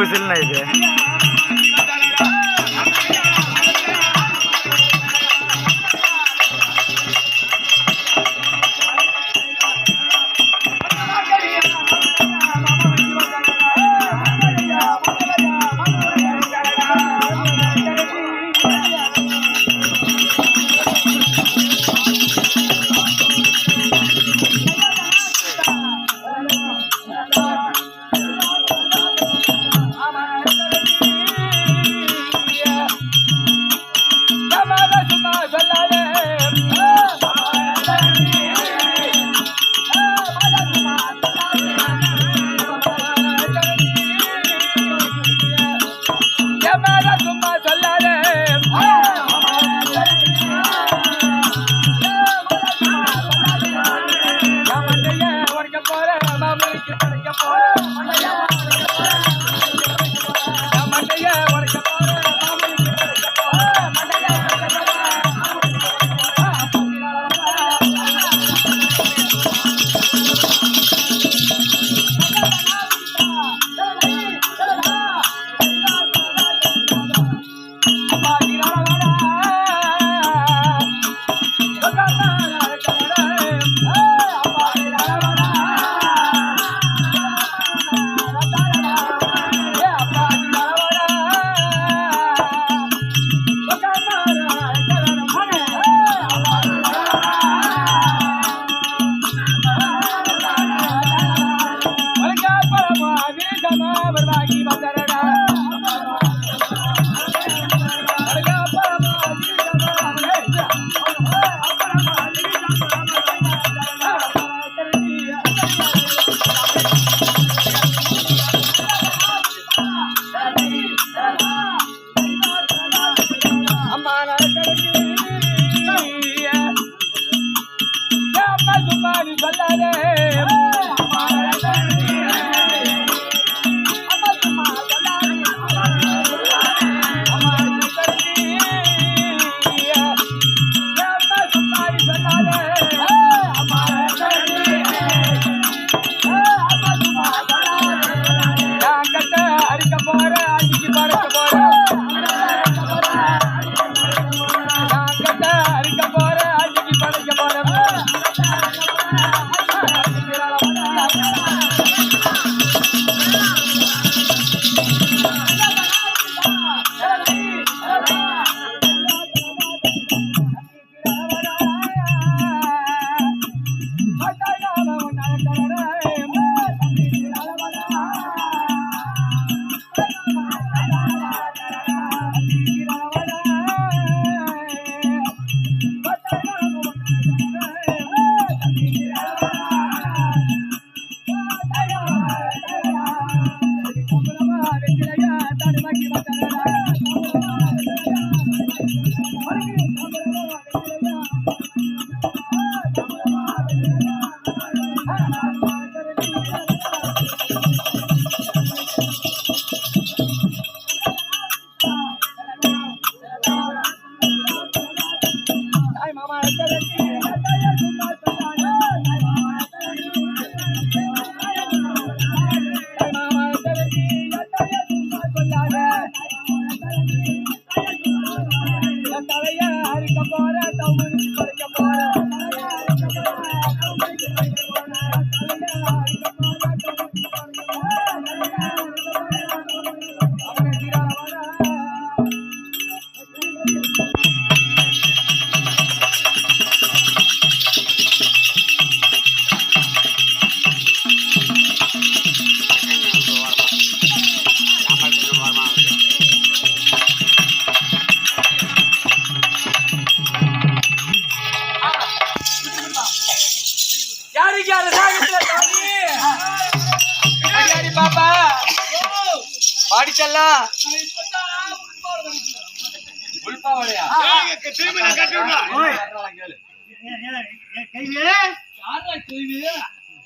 விசில்னா இது பாடிச்சல்லா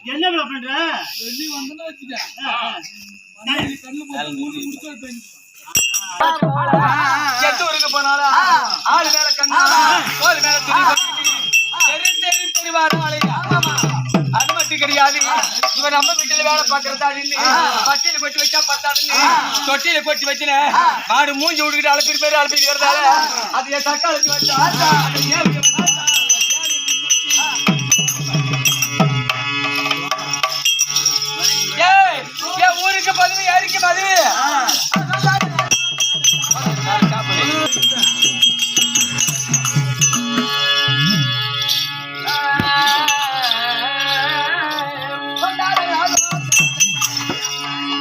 என்ன பண்ற எந்த ஊருக்கு போனாலும் ஆளு மேல கண்ணா தோல் மேல துணி தெரிவாரு அது மட்டும் கிடையாது. கூடாது. இவன் நம்ம வீட்டுல வேலை பாக்குறதாடின்னு பட்டியல கொட்டி வச்சா பத்தாதுன்னு தொட்டியில கொட்டி வச்சுன மாடு மூஞ்சி விட்டுக்கிட்டு அழைப்பிட்டு பேரு அழைப்பிட்டு வரதால அது என் தக்காளத்துக்கு வச்சா என் ஊருக்கு பதவி யாருக்கு பதவி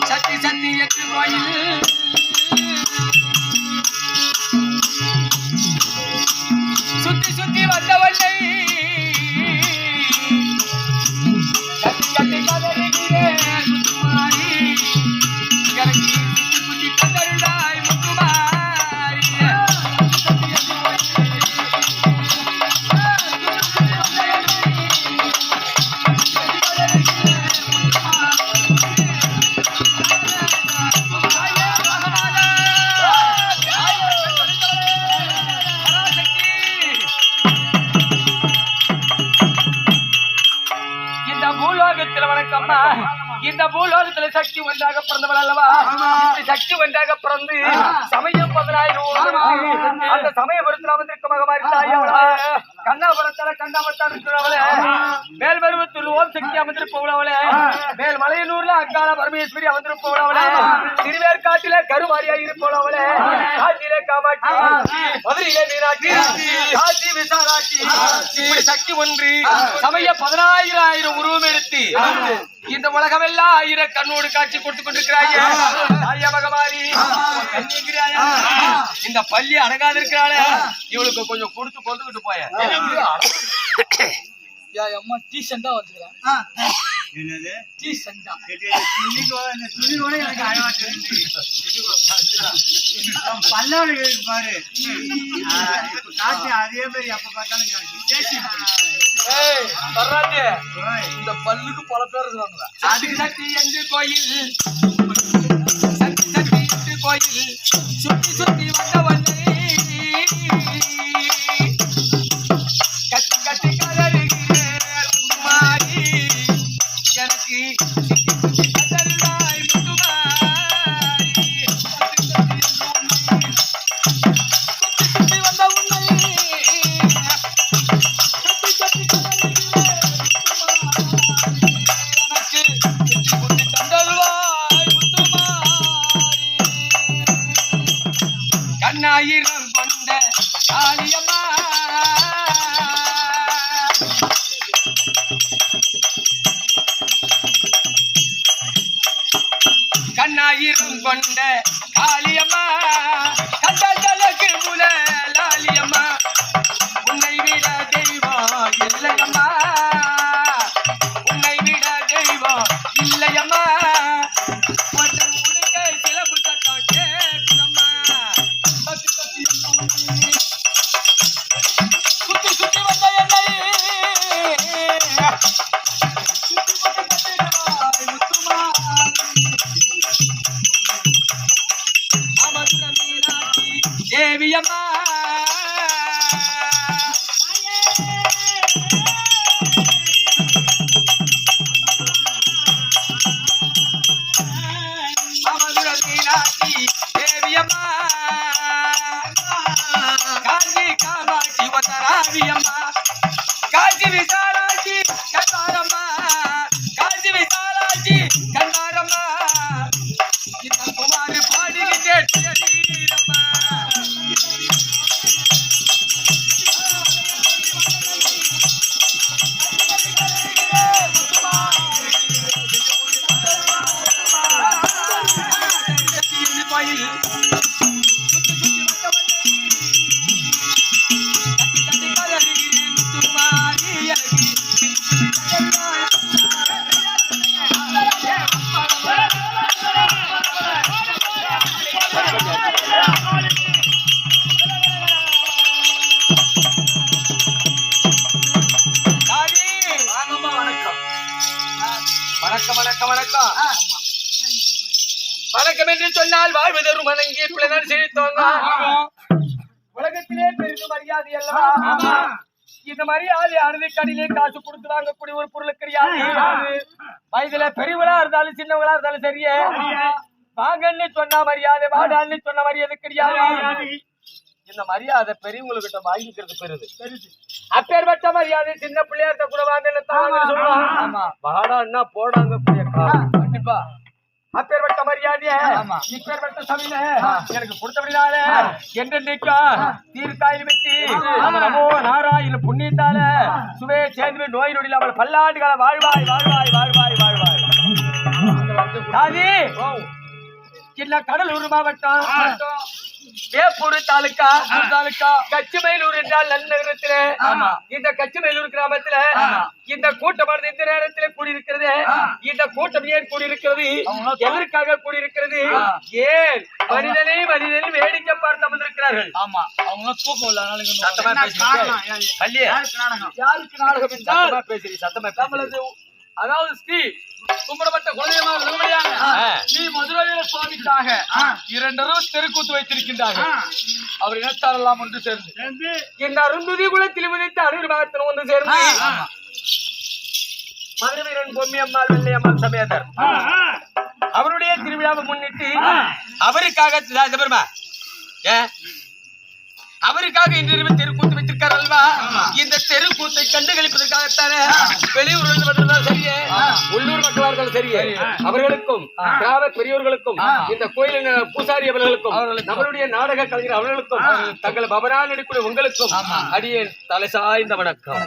சத்தி சத்தி எட்டு கோயில் சுத்தி சுத்தி வந்தவள்ளை கட்டி கட்டி கதறுகிறேன் முத்துமாரி இறங்கி சுத்தி சுத்தி கதறுடாய் முத்துமாரி வணக்கம்மா. இந்த பூலோகத்துல சக்தி ஒன்றாக பிறந்தவள் அல்லவா? சக்தி ஒன்றாக பிறந்து சமயம் 10,000 அந்த சமயபுரத்தில் அமர்ந்திருக்க மகமாரி தாயவளா கண்ணாபுரத்தால கண்ணாபத்தான் இருக்கிறவளே மேல் மருவத்தூர் ஓம் சக்தி அமர்ந்திருப்பவளே மேல் மலையனூர்ல அக்கால பரமேஸ்வரி அமர்ந்திருப்பவளே திருவேற்காட்டில கருமாரியா இருப்பவளே காஞ்சியிலே காமாட்சி மதுரையிலே மீனாட்சி காஞ்சி விசாலாட்சி இப்படி சக்தி ஒன்று சமய 10,000 உருவம் எடுத்து இந்த உலகமெல்லாம் 1000 கண்ணோடு காட்சி கொடுத்துக் கொண்டிருக்கிறாய் மகமாரி இந்த பள்ளி அடங்காது இருக்கிறாளே இவளுக்கு கொஞ்சம் கொடுத்து கொண்டுகிட்டு போய அம்மா டீசெண்டா வந்துக்கிறேன் பாரு அதே மாதிரி அப்ப பார்த்தாலும் இந்த பல்லுக்கு பல பேர் இருக்காங்களா அதுக்கு சக்தி என்று கோயில் சக்தி சக்தி என்று கோயில் சுத்தி சுத்தி வந்தவள்ளை கட்டி கட்டி கதறுகிறேன் முத்துமாரி எனக்கு சுத்தி சுத்தி கதறுடாய் முத்துமாரி சுத்தி வந்த உன்னை கண்ணாயிரம் கொண்ட காளியம்மா கண்ணாயிரம் கொண்ட காளியம்மா கண்டதற்கு முதலாளியம்மா உன்னை விட தெய்வம் இல்லையம்மா உன்னை விட தெய்வம் இல்லையம்மா உனக்கு சிலம்பு சத்தம் கேட்குதம்மா சுத்தி சுத்தி வந்த என்னை அமதுர மீனாட்சி தேவியம்மா அமதுர மீனாட்சி தேவியம்மா காஞ்சி காமாட்சி வந்தராவியம்மா காஞ்சி விசாலாட்சி கண்டாரம்மா காஞ்சி விசாலாட்சி கண்டாரம்மா இந்த குமாரி பாடிக்கிட்டே தீரம்மா வணக்கம் வணக்கம் வணக்கம் வணக்கம் என்று சொன்னால் வாழ்வதரும் வணங்கி பிள்ளைகள் செழித்தோங்க உலகத்திலே பெரிதும் மரியாதை அல்லவா இந்த மரியாதை அறுதிக்கடியிலே காசு கொடுத்து வாங்கக்கூடிய ஒரு பொருள் கிடையாது. வயதுல பெரியவளா இருந்தாலும் சின்னவங்களா இருந்தாலும் சரியே, வாங்கன்னு சொன்ன மரியாதை, வாடான்னு சொன்ன மரியாதை கிடையாது. இந்த மரியாதை பெரியவங்ககிட்ட வாங்கிக்கிறது பெருது. அப்பேற்பட்ட மரியாதை சின்ன பிள்ளையார்ட்ட கூட வாங்கன்னு சொல்லுவாங்க. வாடான்னா போடாங்க கண்டிப்பா. அப்பேற்பட்ட மரியாதைய இப்பேற்பட்ட சபையில எனக்கு கொடுத்தபடினால என்றென்றைக்கா தீர்க்காயில் வெட்டி நமோ நாராயண புண்ணியத்தால சுவே சேர்ந்து நோய் நொடியில் அவள் பல்லாண்டு கால வாழ்வாய் வாழ்வாய் வாழ்வாய் வாழ்வாய். தாதி இல்ல கடலூர் மாவட்டம் வேப்பூர் தாலுக்கா கச்சிமேலூர் என்றால் நன்னகரத்திலே இந்த கச்சிமேலூர் கிராமத்துல இந்த கூட்டமானது இந்த நேரத்திலே கூடியிருக்கிறது. இந்த கூட்டம் ஏன் கூடியிருக்கிறது, எதற்காக கூடியிருக்கிறது, ஏன் மனிதனை வேடிக்கை பார்த்து அமர்ந்திருக்கிறார்கள். ஆமா, அவங்க தூக்கம் இல்ல. சத்தமா பேசுறீங்க, சத்தமா பேசுறது. அதாவது ஸ்ரீ கும்பிடப்பட்ட குலதெய்வமாக ஸ்ரீ மதுரவீர சுவாமிக்காக 2 தெருக்கூத்து வைத்திருக்கின்றார்கள். அவர் இனத்தாரெல்லாம் ஒன்று சேர்ந்து இந்த அருந்துதி குலத்தில் விதைத்த அருள்பாகத்தில் ஒன்று சேர்ந்து மதுரை வீரன் பொம்மி அம்மாள் வெள்ளை அம்மாள் சமேதர் அவருடைய திருவிழாவை முன்னிட்டு அவருக்காக இன்று தெருக்கூத்து வைத்திருக்கார் அல்வா. இந்த தெருக்கூத்தை கண்டுகளிப்பதற்காகத்தானே வெளியூர்கள் வந்தாலும் சரியே, உள்ளூர் மக்களார்கள் சரியே, அவர்களுக்கும் கிராம பெரியோர்களுக்கும் இந்த கோயிலின் பூசாரி அவர்களுக்கும் நம்மளுடைய நாடக கலைஞர் அவர்களுக்கும் தங்கள் பவரால் நடிக்கூடிய உங்களுக்கும் அடியேன் தலை சாய்ந்த வணக்கம்.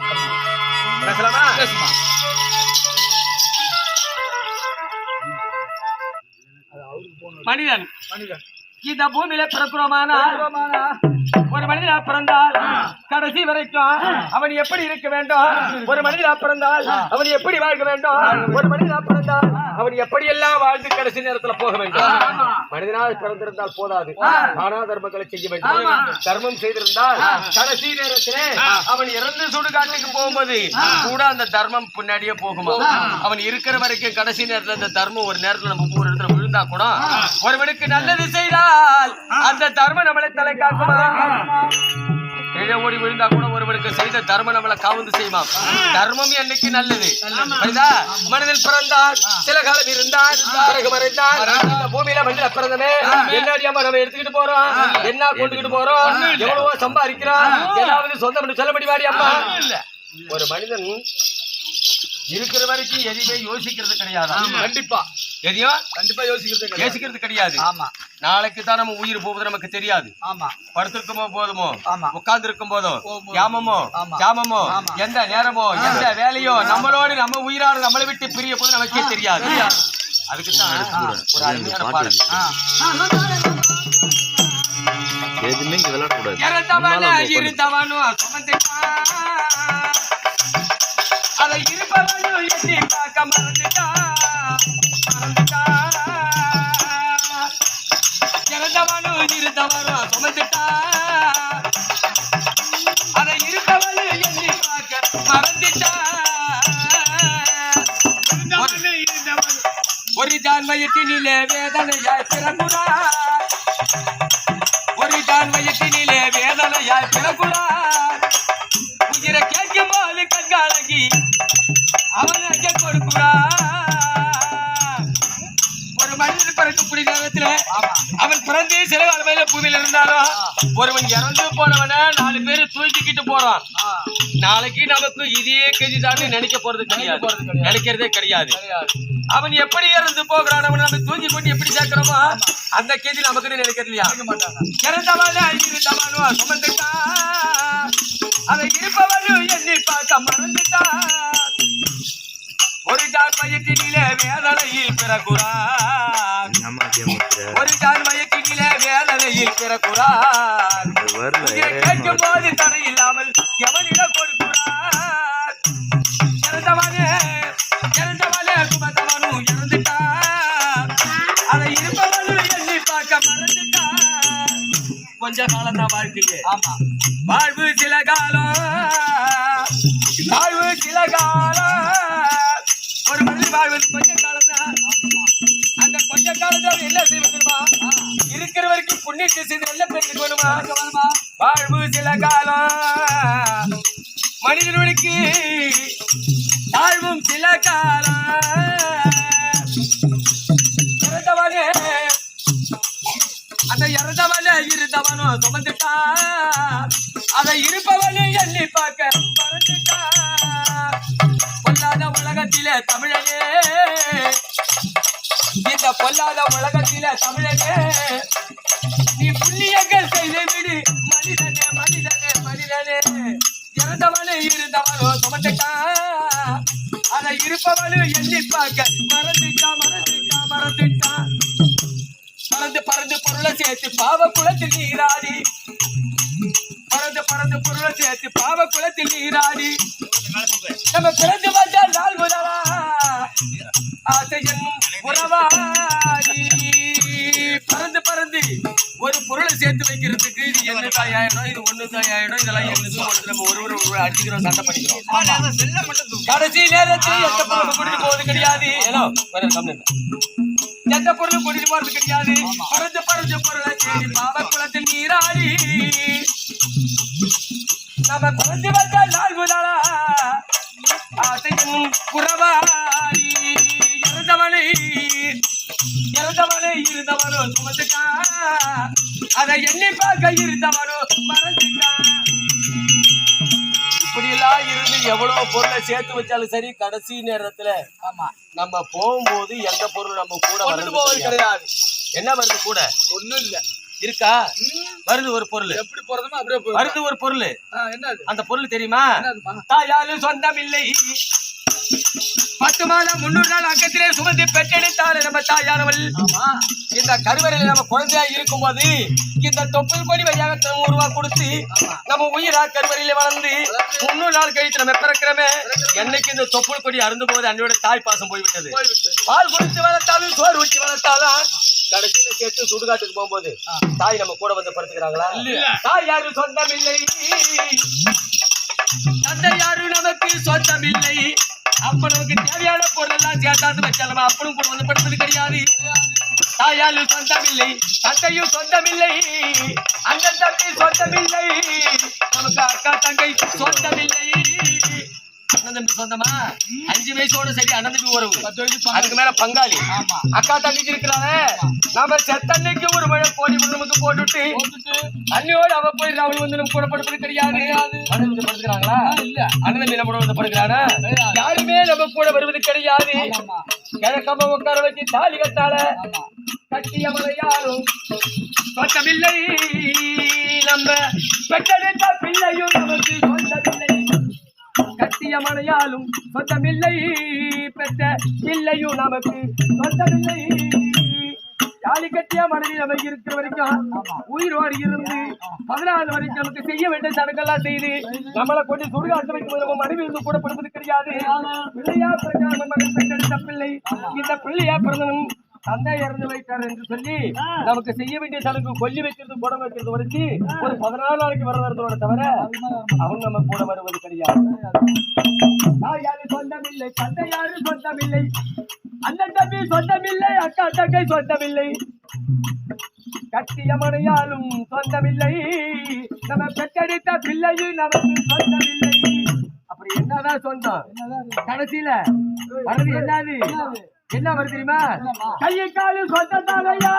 மனிதன் இந்த பூமியில பிறக்கிறோமானால் ஒரு மனிதனா பிறந்தால் கடைசி வரைக்கும் அவன் எப்படி இருக்க வேண்டும், ஒரு மனிதனா பிறந்தால் அவன் எப்படி வாழ்க்க வேண்டும், ஒரு மனிதனா பிறந்தால் அவன் எப்படி எல்லாம் வாழ்ந்து கடைசி நேரத்துல போக வேண்டும். மனிதனால் பிறந்திருந்தால் போதாது, ஆனா தர்மங்களை செய்ய வேண்டும். தர்மம் செய்திருந்தால் கடைசி நேரத்திலே அவன் இறந்து சுடுகாட்டுக்கு போகும்போது கூட அந்த தர்மம் பின்னாடியே போகுமா. அவன் இருக்கிற வரைக்கும் கடைசி நேரத்துல அந்த தர்மம் ஒரு நேரத்துல நம்ம ஒரு இடத்துல விழுந்தா கூட ஒருவனுக்கு நல்லது செய்தால் அந்த தர்மம் நம்மளை தலை காக்குமா. கீழே ஓடி விழுந்தா கூட ஒருவனுக்கு செய்த தர்மம் நம்மளை காவந்து செய்யுமா. தர்மம் என்னைக்கு நல்லது. மனதில் பிறந்தால் சில காலம் இருந்தால் பிறகு மறைந்தால் பூமியில மண்ணில பிறந்தமே என்னடியாம நம்ம எடுத்துக்கிட்டு போறோம், என்ன கொண்டுகிட்டு போறோம், எவ்வளவோ சம்பாதிக்கிறோம், ஏதாவது சொந்தம் சொல்ல முடியாது. அம்மா ஒரு மனிதன் இருக்கிற வரைக்கும் எதையுமே யோசிக்கிறது கிடையாது. கண்டிப்பா எதையும் கண்டிப்பா யோசிக்கிறது கிடையாது. ஆமா, நாளைக்கு தான் நம்ம உயிர் போவது நமக்கு தெரியாது. ஆமா, படுத்திருக்கும் போதுமோ உட்கார்ந்து இருக்கும் போதோ ஜாமமோ எந்த நேரமோ எந்த வேலையோ நம்மளோடு நம்ம உயிரான நம்மளை விட்டு பிரிய போது நமக்கே தெரியாது. அதுக்கு தான் ஒரு அருமையான பாடல். அதை இருப்பவனும் எண்ணி பார்க்க மறந்துட்டா இறந்தவனும் இருந்தவனும் சுமந்துட்டா. அதை இருப்பவனும் எண்ணி பார்க்க மறந்துட்டா. ஒரு தான் வயத்தினிலே வேதனையாய் பிறகுறா, ஒரு தான் வயத்தினிலே வேதனையாய் பிறகுறா. உயிரை கேட்கும் போது கண்காலகி அவன் அங்கே கொடுக்குறா. ஒரு மனிதன் பிறக்கக்கூடிய நேரத்துல அவன் பிறந்தே சில அளவையில பூமியில இருந்தாலும் ஒருவன் இறந்து போனவன 4 பேரு தூக்கிக்கிட்டு போறான். நாளைக்கு நமக்கு இதே கதிதான் நினைக்க போறது கிடையாது, நினைக்கிறதே கிடையாது. அவன் எப்படி இறந்து போகிறான், அவன் நம்ம தூக்கி கொண்டு எப்படி சேர்க்கிறோமோ அந்த கேதி நமக்கு நினைக்கிறது இல்லையா. இறந்தவன இருந்தவனோ சுமந்துட்டா, அதை இருப்பவனும் எண்ணி பார்க்க மறந்துட்டா. ஒரு ஜான் வயத்தினிலே வேதனையில் பிறகுறான், ஒரு ஜான் வயத்தினிலே வேதனையில் பிறகுறான். கேட்கும் போது தடை இல்லாமல் எவனிடம் கொடுக்கிறான். இறந்தவனே சுமந்தவனும் இறந்துட்டான், அதை இருப்பவனும் எண்ணி பார்க்க மறந்துட்டான். கொஞ்ச காலம் தான் வாழ்க்கையே. ஆமா, வாழ்வு சில காலம், வாழ்வு சில காலம். ஒரு மனிதன் வாழ்வது கொஞ்ச காலம் தான். அந்த கொஞ்ச காலத்தை என்ன செய்வதுமா, இருக்கிற வரைக்கும் புண்ணியத்தை செய்து நல்ல பேருக்கு வேணுமா. வாழ்வு சில காலம், மனிதனுக்கு தாழ்வும் சில காலம் இறந்தவனே அந்த இறந்தவனே இருந்தவனோ சுமந்துட்டா அதை இருப்பவனே எண்ணி பார்க்க மறந்துட்டா பொல்லாத உலகத்திலே தமிழனே இந்த பொல்லாத உலகத்திலே தமிழனே நீ புண்ணியங்கள் செய்து விடு மனிதனே மனிதனே மனிதனே இறந்தவனு இருந்தவனோ சுமந்துட்டா அதை இருப்பவனு எண்ணி பார்க்க மறந்துட்டா மறந்துட்டா மறந்துட்டா பறந்து பறந்து பொருளை சேர்த்து பாவ குளத்தில் நீராடி பறந்து பறந்து பொருளை சேர்த்து பாவ குளத்தில் நீராடி நம்ம பிறந்து வந்த நாள் முதலா ஆசை என்னும் உறவாடி பறந்து பறந்து ஒரு பொருளை சேர்த்து வைக்கிறதுக்கு இது என்ன தாயாயிடும் இது ஒண்ணு தாயாயிடும் இதெல்லாம் என்னது நம்ம ஒரு அடிக்கிறோம் சண்டை பண்ணிக்கிறோம் கடைசி நேரத்தில் எந்த பொருள் கூட்டிட்டு போவது கிடையாது ஏன்னா எந்த பொருளும் கூட்டிட்டு போறது கிடையாது பறந்து பறந்து பொருளை தேடி பாவ குளத்தில் நீராடி நம்ம பிறந்து வந்த நாள் முதலா ஆசை என்னும் குறவாடி இறந்தவனை இருந்தவனோ சுமந்துட்டா அதை எண்ணி பார்க்க இருந்தவனோ மறந்துட்டா இப்படி எல்லாம் இருந்து எவ்வளவு பொருளை சேர்த்து வச்சாலும் சரி கடைசி நேரத்துல நம்ம போகும்போது எந்த பொருள் நம்ம கூட வருது கிடையாது என்ன வருது கூட ஒண்ணும் இல்ல இருக்கா வருது ஒரு பொருள் எப்படி போறதுமோ அப்படியே வருது ஒரு பொருள் என்னது அந்த பொருள் தெரியுமா தாயாலும் சொந்தம் இல்லை 10 மாதம் 300 நாள் அக்கத்திலே சுமந்து பெற்றெடுத்தாலே நம்ம தாயானவள் இந்த கருவறையில் நம்ம குழந்தையா இருக்கும் போது இந்த தொப்புள் கொடி வழியாக 100 ரூபாய் கொடுத்து நம்ம உயிரா கருவறையில வளர்ந்து 300 நாள் கழித்து நம்ம பிறக்கிறோமே என்னைக்கு இந்த தொப்புள் கொடி அருந்து போது அன்னையோட தாய் பாசம் போய்விட்டது பால் கொடுத்து வளர்த்தாலும் சோறு ஊற்றி வளர்த்தாலும் கடைசியில சேர்த்து சுடுகாட்டுக்கு போகும்போது தாய் நம்ம கூட வந்து படுத்துக்கிறாங்களா தாய் யாரும் சொந்தம் இல்லை தந்தை யாரும் நமக்கு சொந்தம் இல்லை அப்ப நமக்கு தேவையான பொருள் எல்லாம் சேர்த்தாந்து வச்சாலும் அப்பனும் கூட வந்து படுப்பது கிடையாது தாயாலும் சொந்தமில்லை தந்தையும் சொந்தமில்லை அண்ணன் தம்பி சொந்தமில்லை நமக்கு அக்கா தங்கை சொந்தமில்லை அண்ணன் தம்பி சொந்தமா 5 வயசோட சரி அண்ணன் தம்பி உறவு அதுக்கு மேல பங்காளி அக்கா தம்பிக்கு இருக்கிறாங்க நாம செத்தன்னைக்கு ஒரு மழை கோடி நமக்கு போட்டுட்டு அண்ணியோடு அவ போய் அவள் வந்து நம்ம கூட படுப்பது கிடையாது அண்ணன் தம்பி படுத்துக்கிறாங்களா இல்ல அண்ணன் தம்பி நம்ம வந்து படுக்கிறானா யாருமே நம்ம கூட வருவது கிடையாது கிழக்கம்ப உட்கார வச்சு தாலி கட்டால கட்டிய மலையாலும் சொந்தமில்லை நம்ம பெற்றெடுத்த பிள்ளையும் நமக்கு சொந்தமில்லை கட்டிய மலையாலும் சொந்தமில்லை பெற்ற பிள்ளையும் நமக்கு சொந்தமில்லை தாலி கட்டிய மனைவி நம்ம இருக்கிற வரைக்கும் உயிரோடு இருந்து 14 வரைக்கும் நமக்கு செய்ய வேண்டிய சடங்கெல்லாம் செய்து நம்மளை கொண்டு சுடுகாட்டு வைக்கும்போது நம்ம மனைவி இருந்து கூட படுப்பது கிடையாது பிள்ளையா பிறந்த மகன் பெற்றெடுத்த பிள்ளை இந்த பிள்ளையா பிறந்தவன் தந்தை இறந்து வைத்தார் என்று சொல்லி நமக்கு செய்ய வேண்டிய சடங்கு கொல்லி வைக்கிறது குடம் வைக்கிறது வரைக்கும் ஒரு 14 நாளைக்கு வரதோட தவிர அவங்க நம்ம கூட வருவது கிடையாது யாரும் சொந்தமில்லை தந்தை யாரும் சொந்தமில்லை அண்ணன் தம்பி சொந்தமில்லை அக்கா தங்கை சொந்தமில்லை கட்டிய மனையாலும் சொந்தமில்லை நம்ம பெற்றெடுத்த பிள்ளையும் நமக்கு சொந்தமில்லை அப்படி என்னதான் சொந்தம் கடைசியில வருது என்னது என்ன வருது தெரியுமா கையை காலும் சொந்தத்தாலையா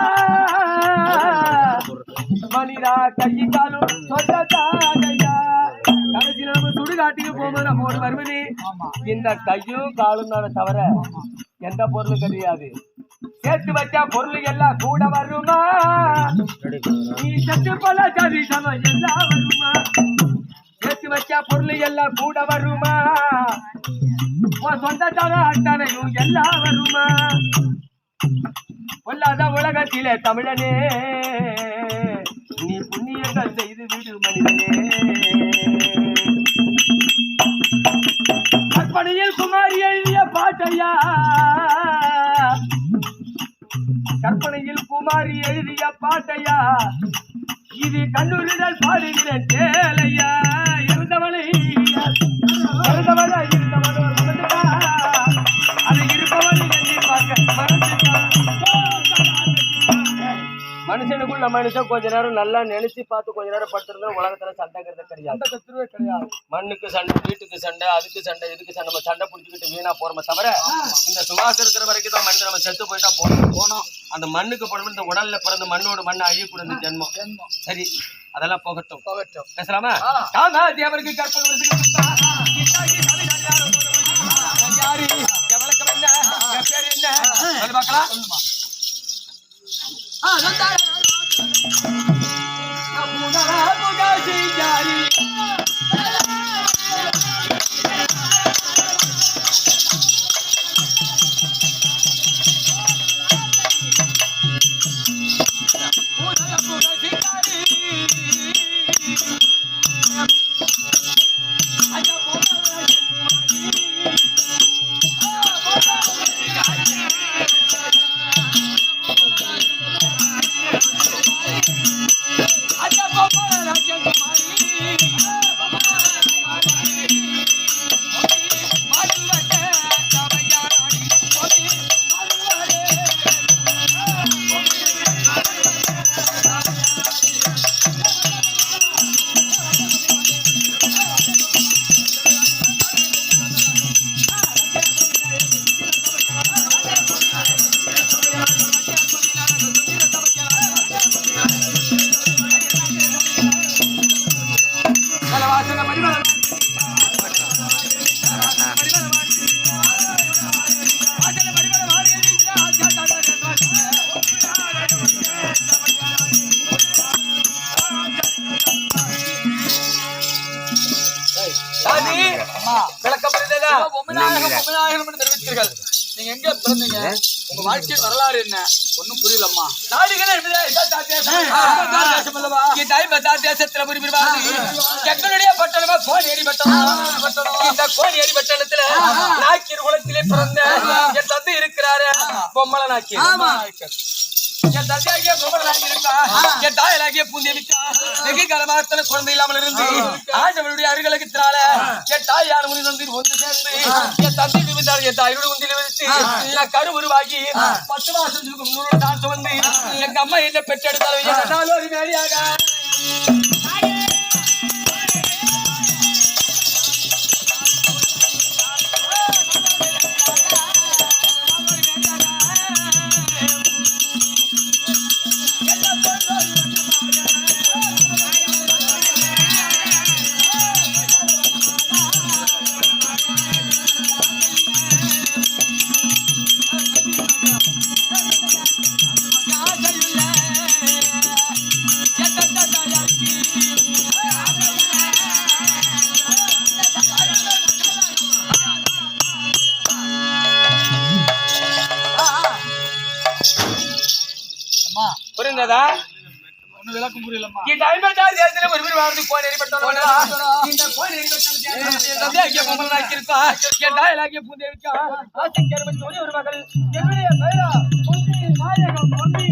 மனிதா கையை காலும் சொந்தத்தாலையா கடைசியில நம்ம சுடுகாட்டுக்கு போகும்போது நம்மோடு வருவது இந்த கையும் காலும் தானே தவிர எந்த பொருளும் கிடையாது சேர்த்து வச்சா பொருள் எல்லாம் கூட வருமா நீ சத்து போல சரிசமம் எல்லாம் வருமா சேர்த்து வச்சா பொருள் எல்லாம் கூட வருமா சொந்தத்தான அட்டனையும் எல்லாம் வருமா பொல்லாத உலகத்திலே தமிழனே நீ புண்ணியங்கள் செய்து விடு மனிதனே கற்பனையில் குமாரி எழுதிய பாட்டையா கற்பனையில் குமாரி எழுதிய பாட்டையா இது கண்ணூரில் பாடுகிறேன் கேளையா இருந்தவனை அது இருப்பவனை எண்ணி பார்க்க மனுஷனுக்குள்ள அந்த மனுஷன் கொஞ்ச நேரம் நல்லா நினைச்சு பார்த்து கொஞ்ச நேரம் படுத்திருந்தா உலகத்துல சண்டைங்கிறது கிடையாது. மண்ணுக்கு சண்டை, வீட்டுக்கு சண்டை, அதுக்கு சண்டை, இதுக்கு சண்டை, நம்ம சண்டை பிடிச்சிக்கிட்டு வீணா போறோமே தவிர இந்த சுவாசம் இருக்கிற வரைக்கும் தான் மனிதன் நம்ம செத்து போயிட்டா போனோம். அந்த மண்ணுக்கு போனோம், இந்த உடல்ல பிறந்த மண்ணோட மண்ணை அழியக்கூட இந்த ஜென்மம். சரி, அதெல்லாம் போகட்டும். பேசலாமா? ஆமா, தேவருக்கு கற்பனை யாரு எவளுக்கு என்ன பேர் என்ன பார்க்கலாம். நீங்க எங்க பிறந்தீங்க? உங்க வாழ்க்கையின் வரலாறு என்ன? ஒன்னும் புரியலம்மா. எங்களுடைய பட்டணமா கோனேரி பட்டணம். இந்த கோனேரி பட்டணத்துல நாக்கியர் குலத்திலே பிறந்த என் தந்தை இருக்கிறாரு, பொம்மல நாக்கியர். என் தந்தையாகிய பொம்மலாகி இருக்கா, என் தாயலாகிய பூந்தேவிக்கா வெகு காலமாகத்தான குழந்தை இல்லாமல் இருந்து ஆண்டவருடைய அருகலகத்தினால என் தாயான முனி வந்து ஒன்று சேர்ந்து என் தந்தை நிமிந்தார். என் தாயோட உந்தில விழுத்து நான் கரு உருவாகி 10 மாசத்துக்கு முன்னூறு தாழ்த்து வந்து எங்க அம்மா என்ன பெற்றெடுத்தாலும் ஒரு வேலையாக புரிந்ததா? ஒண்ணு விளக்கம் புரியலம்மா. இந்த 50 தேசத்துல ஒரு பேர் வாழ்ந்து கோனேரி பட்டணம். இந்த கோனேரி பட்டணத்துல தந்தையாகிய பொம்மலாகி இருக்கா, என் தாயலாகிய பூந்தேவிக்கா ஆசைக்கேற பற்றி ஒரே ஒரு மகள். என்னுடைய பெயரா பொன்னி நாயகம். பொன்னி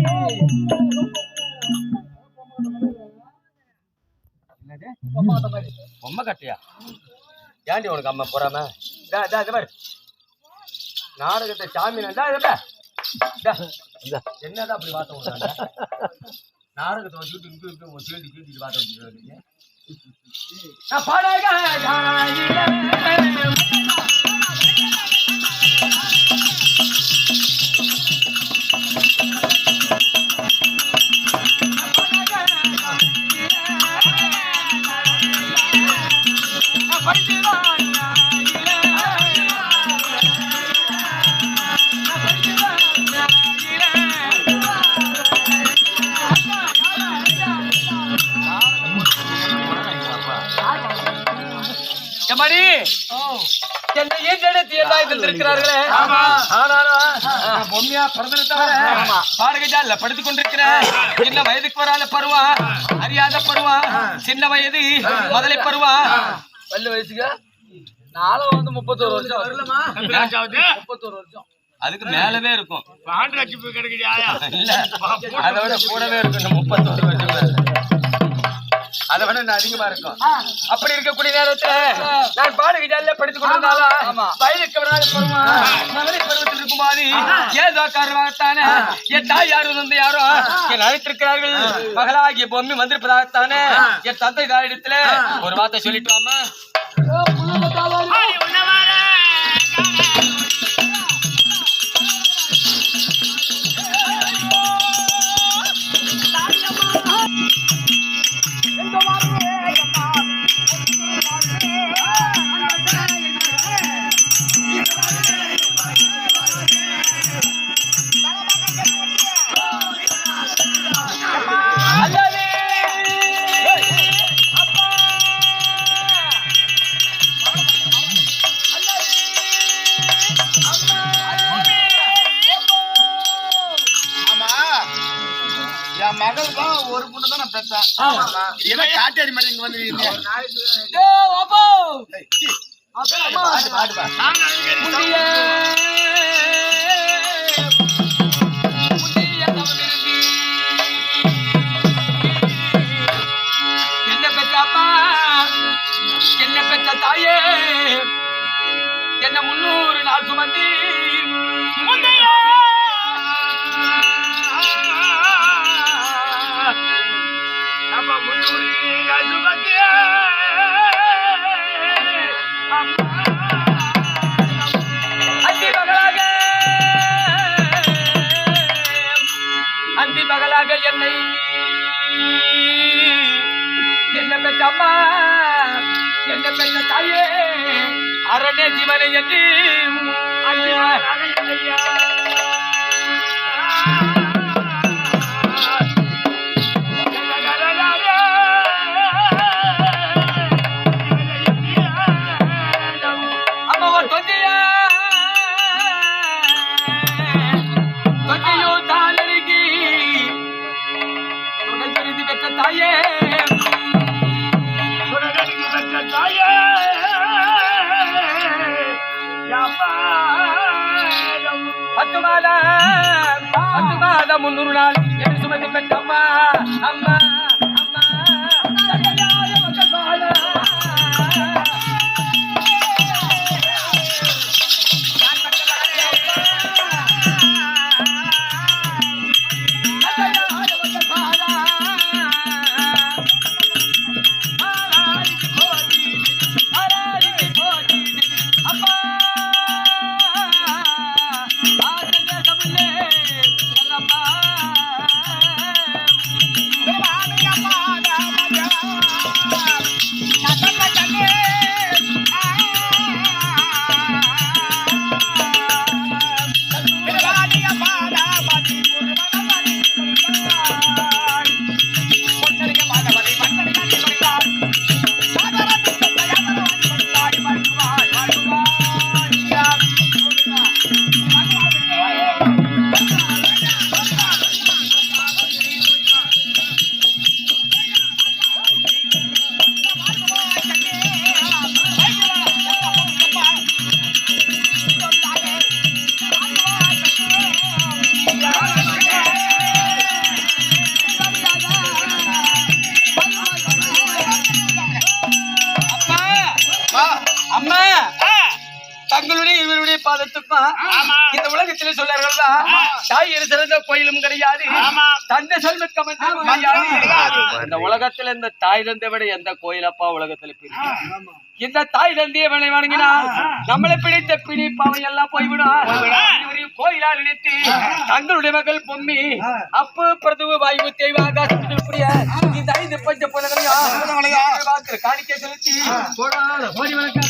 என்னது? பொம்மை கட்டியா? ஏண்டி உனக்கு அம்மா போறாம? நாடகத்தை சாமி என்னதான் அப்படி வார்த்தை விடுறாங்க? நாடகத்தை வச்சுட்டு இங்க சேர்ந்து வார்த்தை வச்சுருக்கீங்க. படுத்துக் கொண்டிருக்கிற சின்ன வயதுக்கு வராத பருவம், அறியாத பருவம், சின்ன வயது முதலை பருவம். பல்லு வயசுக்கு 31 வருஷம். 31 வருஷம் அதுக்கு மேலவே இருக்கும். இல்ல, அதோட கூடவே இருக்கும். 31 வருஷம் அதை விட அதிகமா இருக்கும். அப்படி இருக்கக்கூடிய நேரத்துல நான் பாடகிட்டால படித்துக் கொண்டிருந்தாலும் வயதுக்கு வராத பருவம், மகளிர் பருவத்தில் இருக்கும் போது ஏதோ காரணமாகத்தானே என் தாயார் வந்து யாரோ என் அழைத்திருக்கிறார்கள். மகளாகிய பொம்மி வந்திருப்பதாகத்தானே என் தந்தை தாயிடத்துல ஒரு வார்த்தை சொல்லிட்டு வாமா. மகள் தான் ஒரு பொண்ணு தான் நான் பெற்றேன். என்ன காட்டேரி மாதிரி இங்க வந்து என்ன பெற்ற அம்மா, என்ன பெற்ற தாயே, என்ன 300 நாள் சுமந்தி அந்தி மகளாக என்னை என்ன பெற்ற அம்மா, என்ன பெற்ற தாயே, அரணே ஜீவனை என்று தாயே பத்து மாதம் 300 நாள் என்று சுமந்து பெற்ற அம்மா அம்மா அம்மா தங்களுடைய இவருடைய பாதத்துப்பா இந்த உலகத்திலே சொல்றார்கள் தாய் சிறந்த கோயிலும் கிடையாது, தந்தை செல்வக்க கிடையாது. இந்த உலகத்துல இந்த தாய் தந்தை விட எந்த கோயிலப்பா உலகத்துல பிடிக்கும்? இந்த தாய் தந்தையை வணங்கினால் நம்மளை பிடித்த பிடி பாவை எல்லாம் போய்விடும். கோயிலா நினைத்து தங்களுடைய மகள் பொம்மி அப்பு பிரதுவ வாயு தேவாக இந்த 5 பஞ்ச புலகளையும் காணிக்கை செலுத்தி ஓடி வணக்கம்.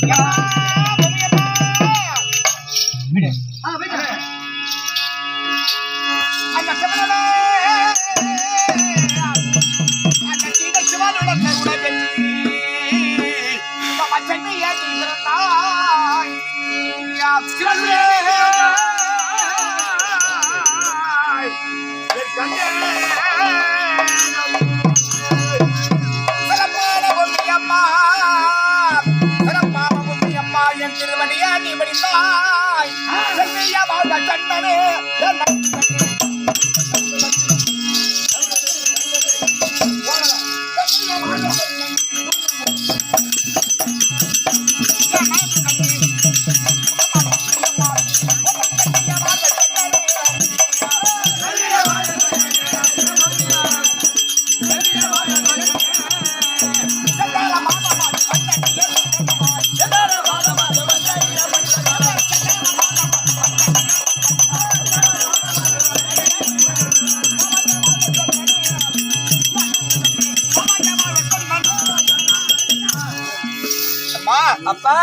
அப்பா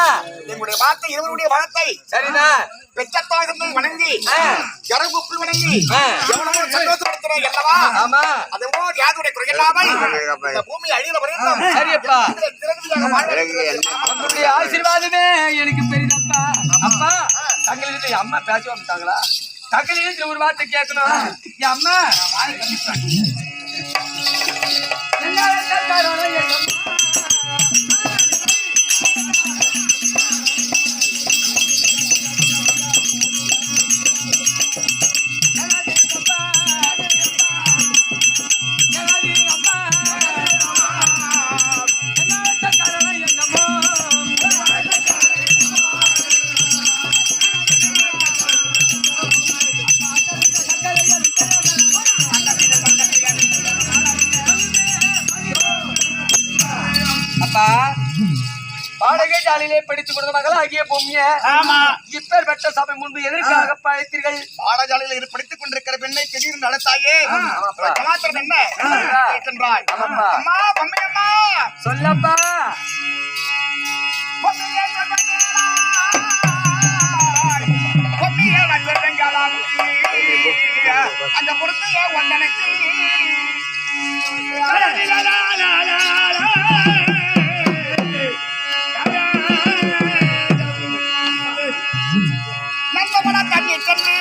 எங்களுடைய வார்த்தை இருவருடைய வார்த்தை சரிதான் பெற்றத்தாய் வணங்கி கரகுப்பி வணங்கி ஆ. எவ்வளவு சந்தோஷப்படுத்துறேன் அல்லவா ஆமா அதுவோ யாருடைய குறையில்லாமல் இந்த பூமி அழியில வரையும் சரியப்பா திறமையாக வாழ உங்களுடைய ஆசீர்வாதமே எனக்கு பெரியதப்பா. அப்பா தங்களிடத்துல என் அம்மா பேச வந்துட்டாங்களா? தங்களிடத்துல ஒரு வார்த்தை கேட்கணும். என் அம்மா அப்பா பாடகை ஜாலியிலே படித்துக் கொடுத்த மகளாகிய பொம்மிய இப்பேற்பட்ட சபை முன்பு எதற்காக பழைத்தீர்கள்? பாடசாலையில் படித்துக் கொண்டிருக்கிற பெண்ணை திடீர்னு நடத்தாயே சமாத்திரம் என்ன இருக்கின்றாய்? ஆமாப்பா. அம்மா பொம்மையம்மா சொல்லப்பா. பொம்மையே பொம்மையே வந்தெங்காலாம் அந்த பொறுத்தையே ஒன்னனுக்கு நந்தவன தண்ணி சென்று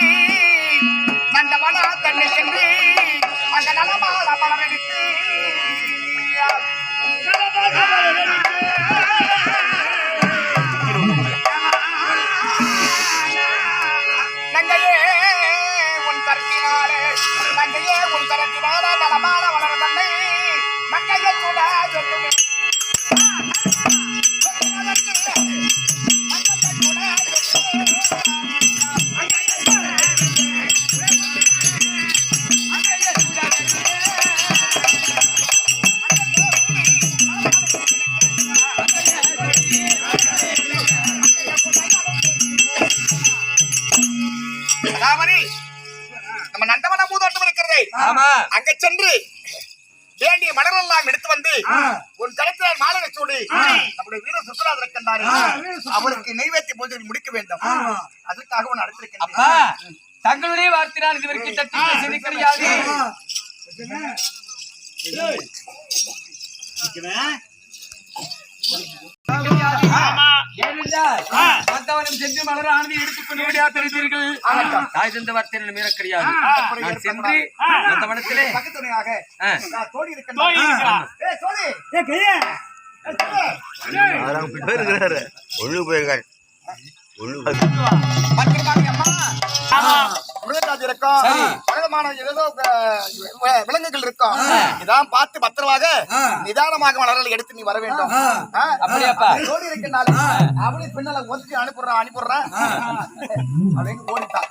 நந்தவன தண்ணி சென்று அந்த நலமால மலரெடுத்து நங்கையே உன் கருத்தினாலே நங்கையே உன் கருத்தினாலே நலமால வளர தன்னை நங்கையை கூட சொல்லுமே ராமனி நம்ம நந்தவன பூதோட்டம் இருக்கிறதே ஆமா அங்க சென்று வேண்டிய மலர் எல்லாம் எடுத்து வந்து உன் கருத்தில் மாலை சூடி நம்முடைய வீர சுற்றுலா இருக்கின்றாரு அவருக்கு நெய்வேத்திய பூஜை முடிக்க வேண்டும் அதற்காக உன் அப்பா அடுத்திருக்கின்றேன் தங்களுடைய வார்த்தை நான் இதுவரைக்கும் தட்டி பேசியது கிடையாது. ஏனென்றால் மத்தவனும் சென்று மலர் ஆனதி எடுத்துக்கொண்டு விடையா பெறுவீர்கள். தாய் தந்த வார்த்தை மீற கிடையாது. நான் சென்று அந்த மனத்திலே பக்கத்துணையாக தோழி தோழி இருக்கிறார். இருக்கின்றார் தோழி போயிருக்கிறாரு ஒண்ணு போயிருக்காரு மிருகராஜ் இருக்கும் பலவிதமான ஏதோ விலங்குகள் இருக்கும் இதான் பார்த்து பத்திரமாக நிதானமாக மலர்களை எடுத்து நீ வர வேண்டும் அப்படியாப்பா? தோழி இருக்கின்றாள் அவளை பின்னால ஒதுக்கி அனுப்புறேன் அவளுக்கு ஓடிட்டான்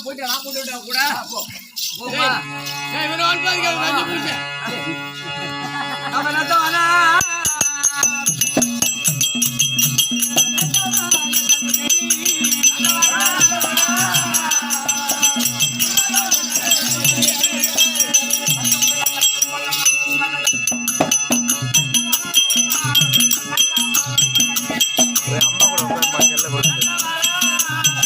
போயிட்டு நான் போட்டு விட்டா கூட அம்மா கூட உட்காந்து செல்ல கொடுத்து ஆ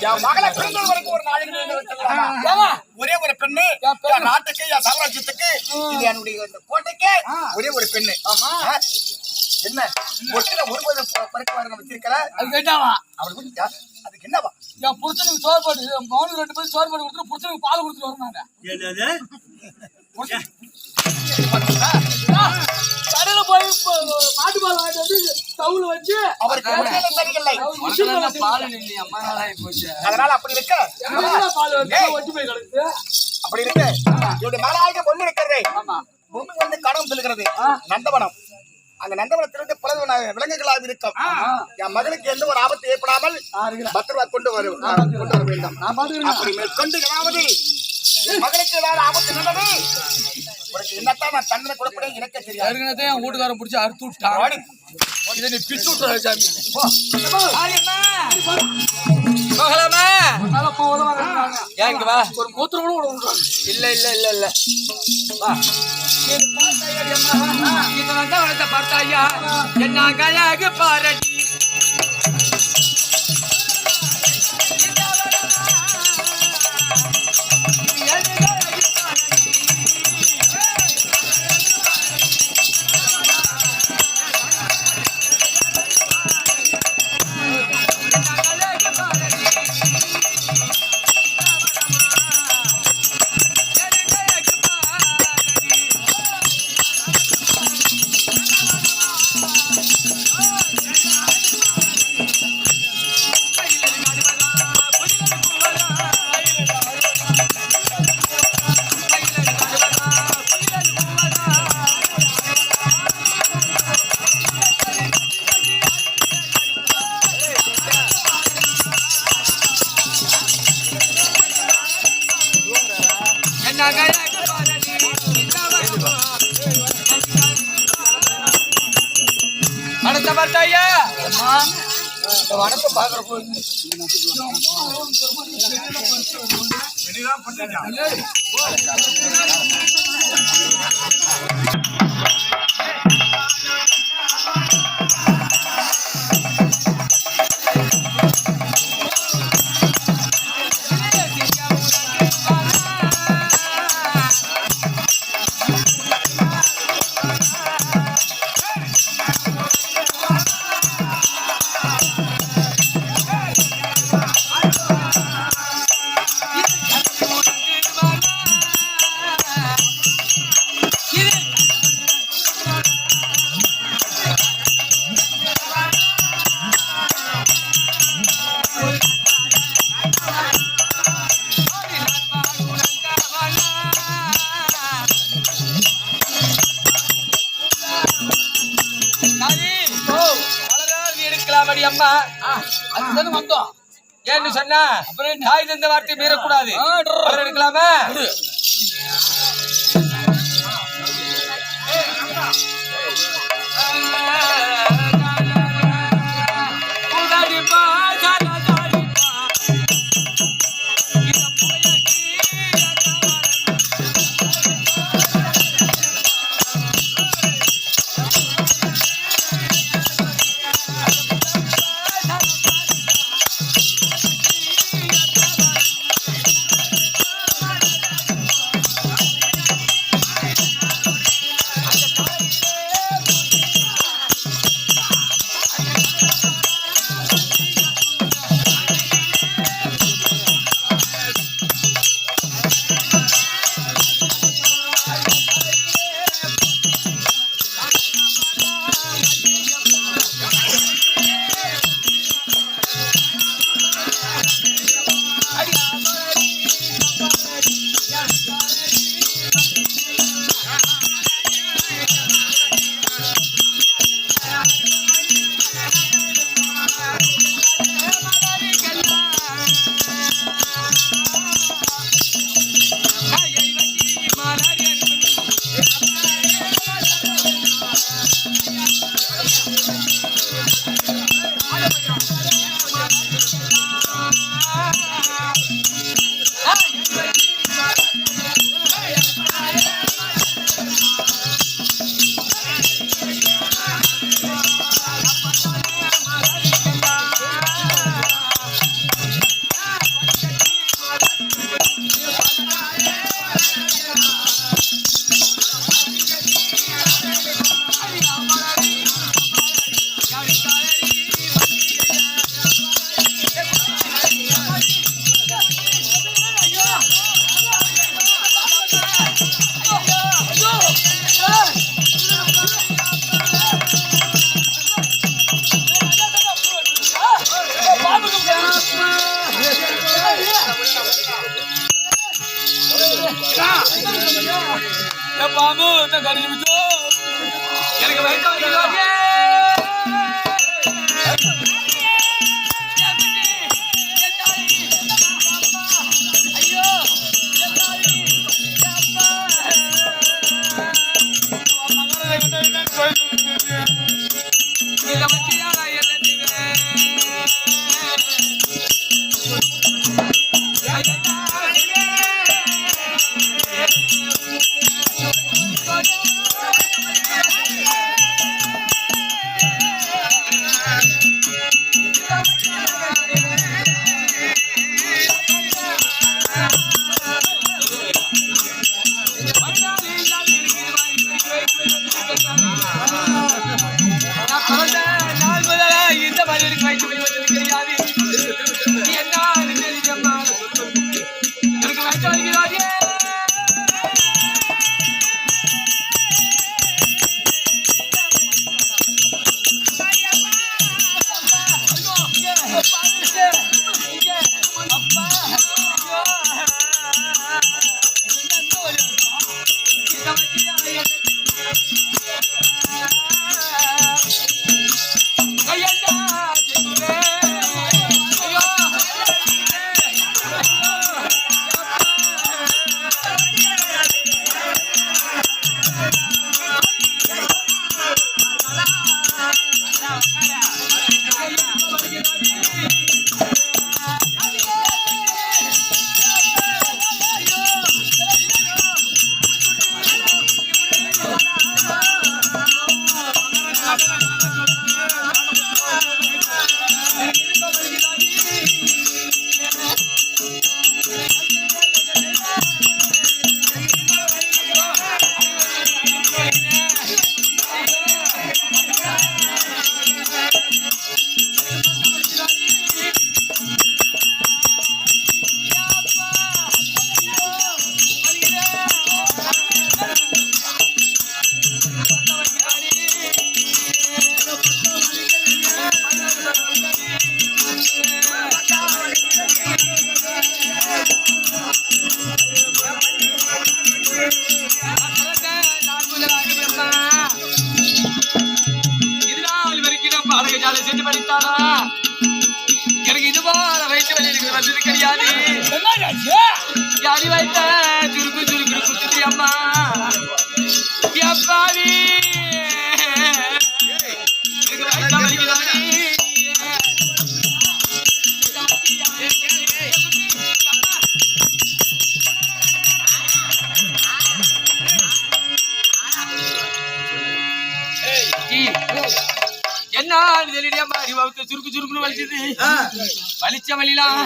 என் மகளை பிறந்தது வரைக்கும் ஒரு நாளைக்கு நீங்க வச்சிருக்கலாமா? ஒரே ஒரு பெண்ணு என் நாட்டுக்கு என் சாம்ராஜ்யத்துக்கு இது என்னுடைய இந்த கோட்டைக்கு ஒரே ஒரு பெண்ணு. என்ன ஒட்டில ஒருபது பறிக்க வர வச்சிருக்கல அது கேட்டாவா அவளுக்கு அதுக்கு என்னவா? என் புருஷனுக்கு சோறு போட்டு மௌனு 2 பேரும் சோறு போட்டு கொடுத்துட்டு புருஷனுக்கு பால் கொடுத்துட்டு வருவாங்க. கடையில போய் மாட்டு பால் வாங்கிட்டு வந்து ஸ்டவ்ல வச்சு அவருக்கு உடல்நிலை சரியில்லை. அதனால அப்படி இருக்க பால் வந்து ஒட்டி போய் கிடக்கு. அப்படி இருக்கு என்னுடைய மகளாக பொண்ணு இருக்கிறது. பொண்ணு வந்து கடம் செல்கிறது நந்தவனம். அந்த நந்தவனத்திலிருந்து பல விலங்குகளாக இருக்கும். என் மகளுக்கு எந்த ஒரு ஆபத்து ஏற்படாமல் பத்திரமா கொண்டு வர வேண்டும். அப்படி மேற்கொண்டு ஏதாவது மகளுக்கு ஏதாவது ஆபத்து நடந்தது உனக்கு என்னத்தான் நான் தண்டனை கொடுப்பேன் எனக்கே தெரியாது. என் வீட்டுக்காரன் பிடிச்சி அறுத்து விட்டான். இதை நீ பிச்சு விட்டுற சாமி. ஏங்க வா ஒரு மூத்திரம் கூட விடுறாங்க. இல்ல இல்ல இல்ல இல்ல வா இந்த வந்த பார்த்தாயா என்ன கழகு பாரடி. அடுத்த பார்த்தாயா வனத்தை பாக்குறப்போ அம்மா அதுதான் வந்தோம். ஏன்னு சொன்னா அப்புறம் தாய் தந்த வார்த்தை மீறக்கூடாது. எடுக்கலாமா? எனக்கு வயசு வலிக்குதோடியே. ஐயோ இதை வச்சு நான் என்ன செய்வேன்? நான் பிறந்த நாள் முதலா இந்த மாதிரி எனக்கு வயிற்று வலி வந்தது கிடையாது. நீ என்ன தெரியுமா? எனக்கு வயிற்று வலிக்குதோடியே. செஞ்சு பண்ணித்தானா எனக்கு இது போல வயிற்று வலி எனக்கு வந்தது கிடையாது. அடி வைத்த சுருக்கு சுருக்கு குத்துது அம்மா எப்பாவி எனக்கு வயிற்று வலிக்குதாடி. என்ன தெரியலையா மாதிரி வகுத்த சுருக்கு சுருக்குன்னு வலிச்சது. வலிச்ச வலிலாம்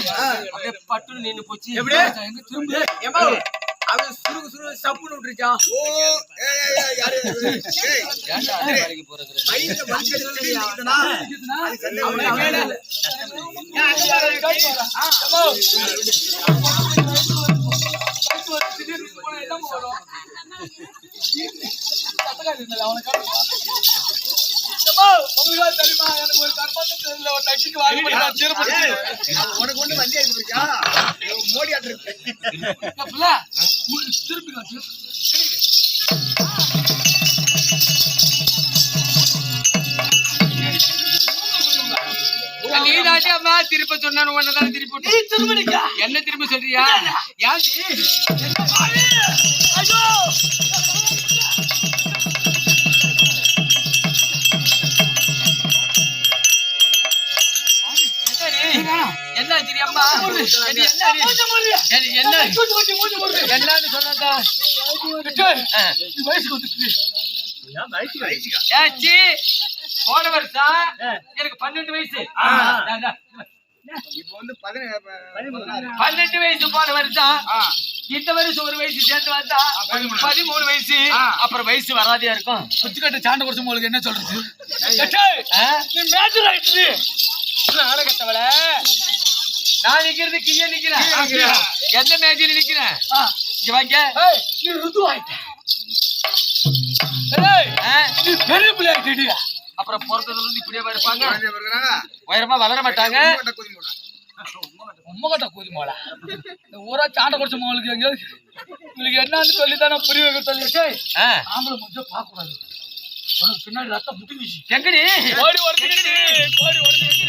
அப்படியே பட்டுன்னு நின்னு போச்சு. எங்க திரும்ப அவன் சுருக்கு சுருக்கு சப்புன்னு விட்டுருச்சா. ஓ வேலைக்கு போறது தெரியுமா எனக்கு ஒரு கர்ப்பத்தில் ஒரு நச்சுக்கு வாங்கி உனக்கு ஒண்ணு வண்டி எடுத்துருக்கா மோடி ஆட்டு திருப்பி காட்டு. நீ தாண்டி அம்மா திருப்ப சொன்ன ஒன்னதான் திருப்பி திரும்ப என்ன திரும்ப சொல்றியா? யாரு ஐயோ என்ன தெரியாமா என்னன்னு சொன்னா போன வருஷம் எனக்கு 12 வயசு. இப்ப வந்து 12 வயசு போன வருஷம். இந்த வருஷம் ஒரு வயசு சேர்த்து வந்தா 13 வயசு. அப்புறம் வயசு வராதியா இருக்கும். குச்சிக்கட்ட சாண்ட குடிச்சு உங்களுக்கு என்ன சொல்றது? நீ மேஜர் ஆயிடுச்சு நாடகத்தவள. நான் நிக்கிறது கீழே நிக்கிறேன். எந்த மேஜில் நிக்கிறேன்? இங்க வாங்க. நீ ருது ஆயிட்ட. நீ பெரிய பிள்ளை ஆயிட்டியா? அப்புறம் பிறந்ததுல இருந்து இப்படியே இருப்பாங்க. உயரமா வளர மாட்டாங்க. உம்மகட்ட கூதி மோளா ஊரா சாண்ட குடிச்ச மோளுக்கு எங்க உங்களுக்கு என்னன்னு சொல்லிதான் நான் புரிய வைக்க சொல்லிட்டேன். ஆ, ஆம்பளை கொஞ்சம் பார்க்க கூடாது. உனக்கு பின்னாடி ரத்தம் முட்டிக்கிச்சு. எங்கடி கோடி உடஞ்சிக்கிச்சு. கோடி உடஞ்சிக்கிச்சு.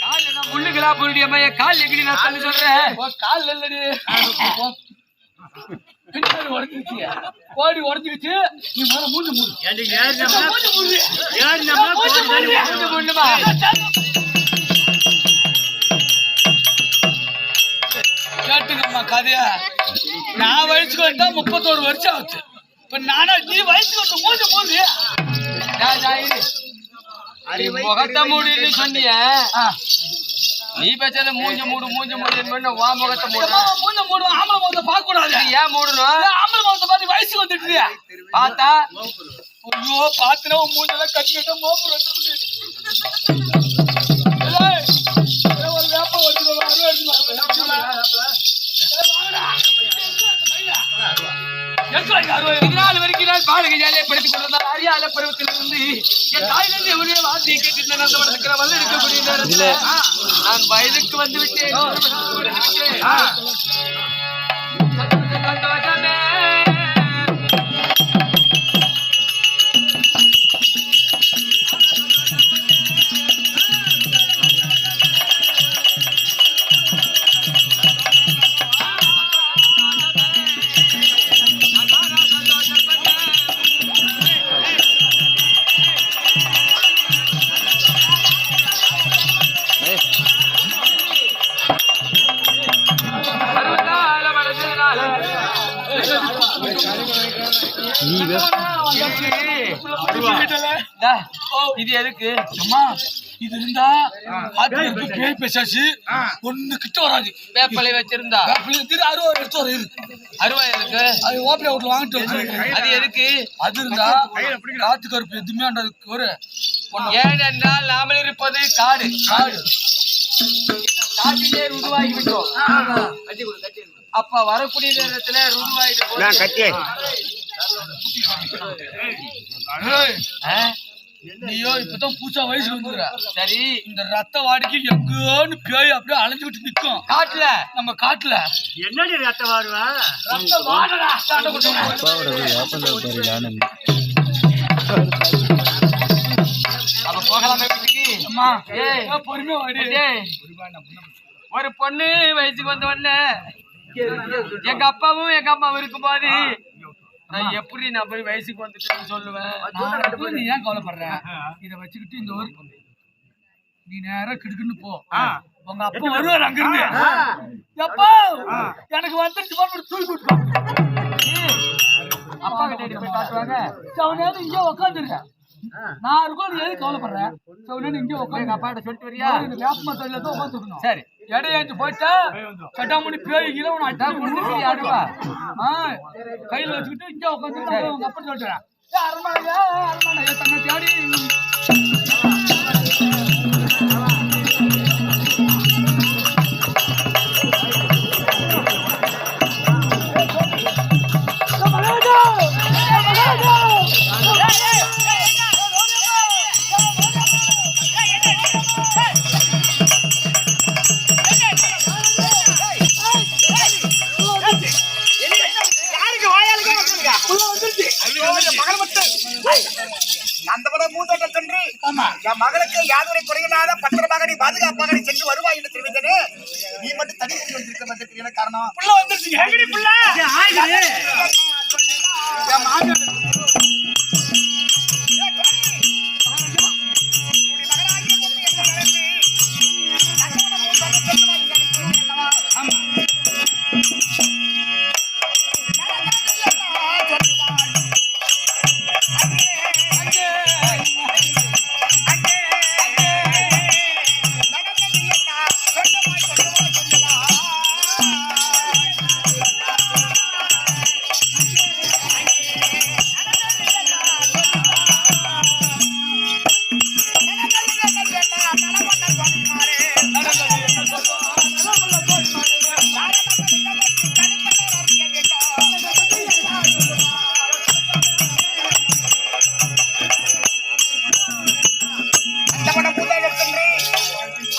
கால் என்ன முள்ளுகளா போயிடியம்மா? என் கால் எங்கடி நான் தள்ளி சொல்றேன். உன் கால் இல்லடி. பின்னாடி உடஞ்சிக்கிச்சு. கோடி உடஞ்சிக்கிச்சு. நீ மேல மூஞ்சி மூடு. மூஞ்சி மூடு. மூஞ்சி மூடுமா? கேட்டுங்கம்மா கதைய. நான் வயசுக்கு வந்தா 31 வருஷம் ஆச்சு. இப்ப நானா நீ வயசுக்கு வந்து மூஞ்சி மூடு. நீ முகத்தை மூடின்னு சொன்னிய, நீ பேசாத மூஞ்சி மூடு மூஞ்சி மூடு. வா முகத்தை மூடு. மூஞ்ச மூடு. ஆம்பளை முகத்தை பார்க்க கூடாது. ஏன் மூடணும்? ஆம்பளை முகத்தை பார்த்து வயசுக்கு வந்துட்டு பார்த்தா ஐயோ பாத்துனா உன் மூஞ்செல்லாம் கட்டி கட்ட மோப்பு வச்சு ஒரு வேப்பம் இதனால் வரைக்கும் நான் பாடகை ஜாலியை படித்துக் கொண்டிருந்தால் அறியாத பருவத்திலிருந்து என் தாயிலிருந்து எவரையே வாசியை கேட்டு நடந்த வல்ல இருக்கக்கூடிய நேரத்தில் நான் வயதுக்கு வந்து விட்டேன். இது எதுக்கு அம்மா? இது இருந்தா பேய் பேசாச்சு ஒண்ணு கிட்ட வராது. வேப்பலை வச்சிருந்தா 60 எடுத்து வர அருவா எதுக்கு? அது ஓப்பனை வீட்டுல வாங்கிட்டு வந்து அது எதுக்கு? அது இருந்தா காத்து கருப்பு எதுவுமே ஒரு ஏனென்றால் நாமல் இருப்பது காடு. காடு காட்டிலே ருதுவாகி விட்டோம். அப்ப வரக்கூடிய நேரத்துல ருதுவாயிட்டு நீயோ இப்பதான் பூச்சா வயசுக்கு வந்துடுற. சரி, இந்த ரத்த வாடிக்கு எங்கன்னு பேய் அப்படியே அலைஞ்சுக்கிட்டு நிக்கும் காட்டுல. நம்ம காட்டுல என்னடி ரத்த வாடுவா? ரத்த வாடடா. அப்ப போகலாமே வீட்டுக்கு. அம்மா ஏய், பொறுமையா வாடி. ஏய், ஒரு பொண்ணு வயசுக்கு வந்த உடனே எங்க அப்பாவும் எங்க அம்மாவும் இருக்கும்போது நான் எப்படி நான் போய் வயசுக்கு வந்துட்டேன்னு சொல்லுவேன். நீ ஏன் கவலைப்படுற? இத வச்சுக்கிட்டு இந்த ஒரு நீ நேரம் கிடுக்குன்னு போ. உங்க அப்பா வருவார் அங்க இருந்து. அப்பா எனக்கு வந்துருச்சு தூக்கி அப்பா கிட்ட போய் காட்டுவாங்க. சவுனேன்னு இங்கே உட்காந்துருக்க. நான் இருக்கும் எது கவலைப்படுறேன். சவுனேன்னு இங்கே எங்க உட்காந்து அப்பா கிட்ட சொல்லிட்டு வரியா? இந்த வேப்ப தொழில தான் உட்காந்துருக்கணும். சரி, இடையாச்சு போயிட்டா கட்டாமணி பேய் இளவன் அட்டாக் பண்ணி ஆடுவா. கையில வச்சுக்கிட்டு இங்கே உட்காந்து உங்க அப்பா சொல்லிட்டுறேன். அரண்மனை அரண்மனை தன்னை தேடி என் மகளுக்கு யாதொரு குறையினாத பத்திரமாக நீ பாதுகாப்பாக நீ சென்று வருவாய் என்று தெரிவித்தனே. நீ மட்டும் தனி வந்திருக்க வந்திருக்கு. என்ன காரணம்? புள்ள வந்துருச்சு. எங்கடி புள்ள? என் மாமி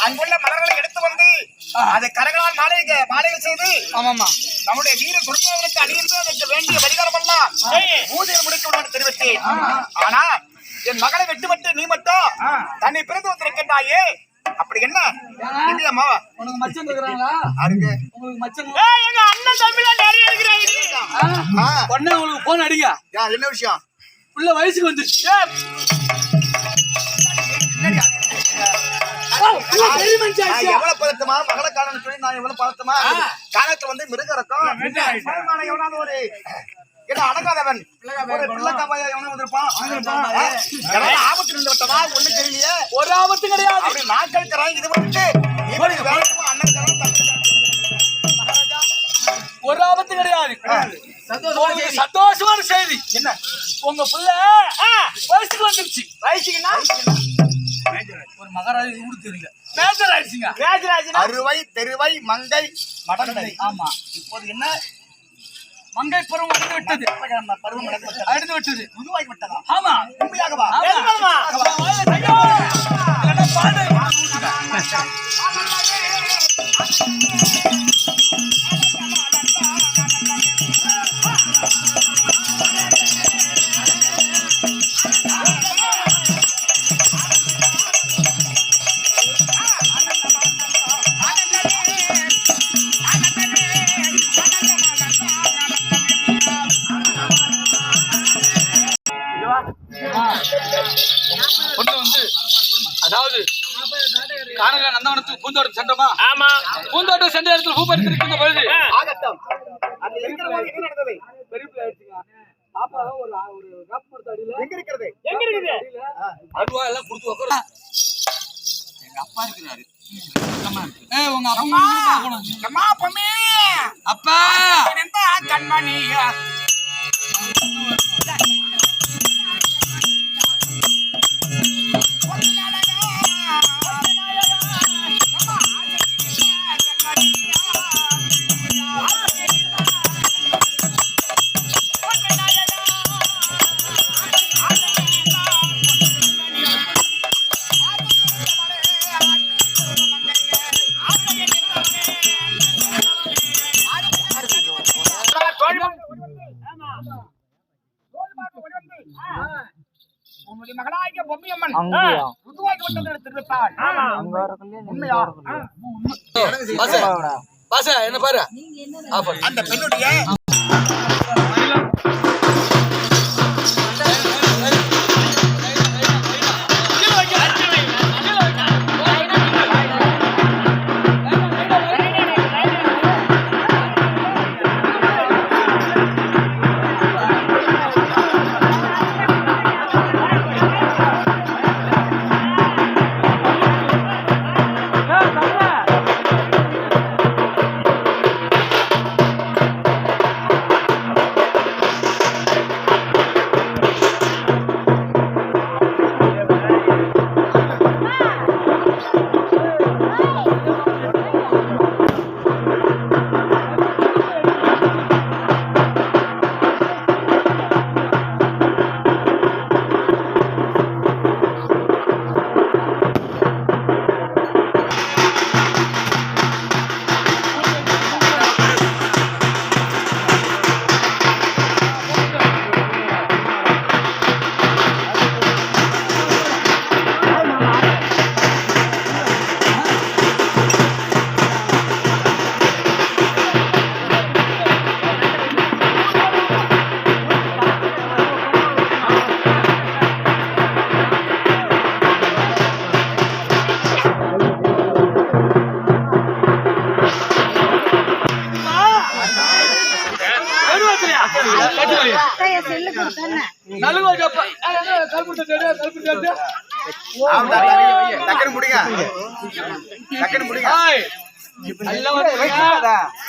அங்குள்ள மலர்களை எடுத்து வந்து அதை கரங்களால் மாலைகள் செய்து ஆமாமா நம்முடைய வீர துர்காவனுக்கு அணிந்து அதற்கு வேண்டிய பரிகாரம் எல்லாம் பூஜையில் முடிக்க தெரிவித்தேன். ஆனா என் மகளை வெட்டுமட்டு நீ மட்டும் தன்னை பிறந்து வந்திருக்கின்றாயே, அப்படி என்ன இல்லையம்மாவா? உனக்கு மச்சம் இருக்கிறாங்களா? அருங்க உங்களுக்கு மச்சம் எங்க அண்ணன் தம்பிலாம் நிறைய இருக்கிறாங்க. உடனே உங்களுக்கு போன் அடிங்க. என்ன விஷயம்? உள்ள வயசுக்கு வந்துருச்சு. எவ்வளவு பதட்டமா மகளை காரணம் சொல்லி நான் எவ்வளவு பதட்டமா காலத்துல வந்து மிருகரக்கம் எவனாவது ஒரு என்ன அடங்காதவன் ஒரு பிள்ளைக்காமையா எவனும் வந்திருப்பான். ஆபத்து இருந்து விட்டதா ஒண்ணு தெரியலையே. ஒரு ஆபத்து கிடையாது. அப்படி நான் கேட்கிறேன். இது வந்து அண்ணன் ஒரு ஆபத்து கிடையாது. சந்தோஷமான செய்தி என்ன? உங்க புள்ள வயசுக்கு வந்துருச்சு. வயசுக்குன்னா ஒரு மகாராஜா கூட தெரியல. மேஜர் ஆயிடுச்சுங்க. அறுவை தெருவை மங்கை மடந்தை. ஆமா. இப்போது என்ன? மங்கை பருவம் அடைந்து விட்டது. பருவம் அடைந்து விட்டது. உருவாகி விட்டதா? ஆமா. உண்மையாகவா? ஒண்ணு வந்து அதாவது காணல நந்தவனத்துக்கு பூந்தோட்டம் சென்றோமா? ஆமா. பூந்தோட்டம் சென்ற இடத்துல பூ பறித்திருக்கின்ற பொழுது ஆகட்டும். அது இருக்கிற போது என்ன நடந்தது? பெரியப்பிள்ளை ஆயிடுச்சுங்க. பாப்பா ஒரு வேப்ப மரத்து அடியில எங்க இருக்கிறது? அருவா எல்லாம் கொடுத்து உட்கார. எங்க அப்பா இருக்கிறாரு. உங்க அப்பா அம்மா பொம்மி அப்பா கண்மணி உங்களுடைய மகளாகிய பொம்மியம்மன் உருவாக்கி விட்டது திருப்பாள். உண்மையா? பாச என்ன பாரு அந்த பெண்ணுடைய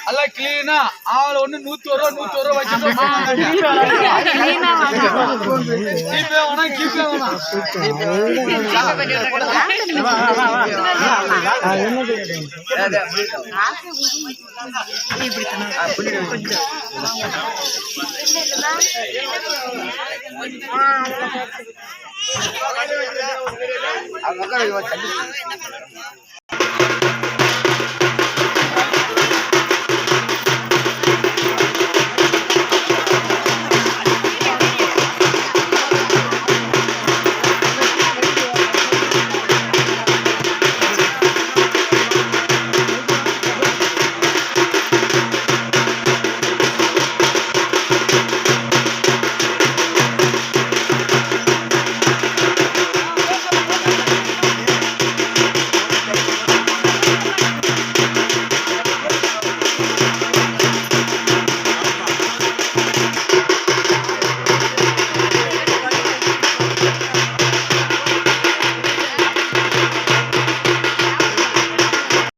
எல்லாம் கிளீனா ஆள் ஒண்ணு 101 ரூபா வச்சுட்டு அவங்க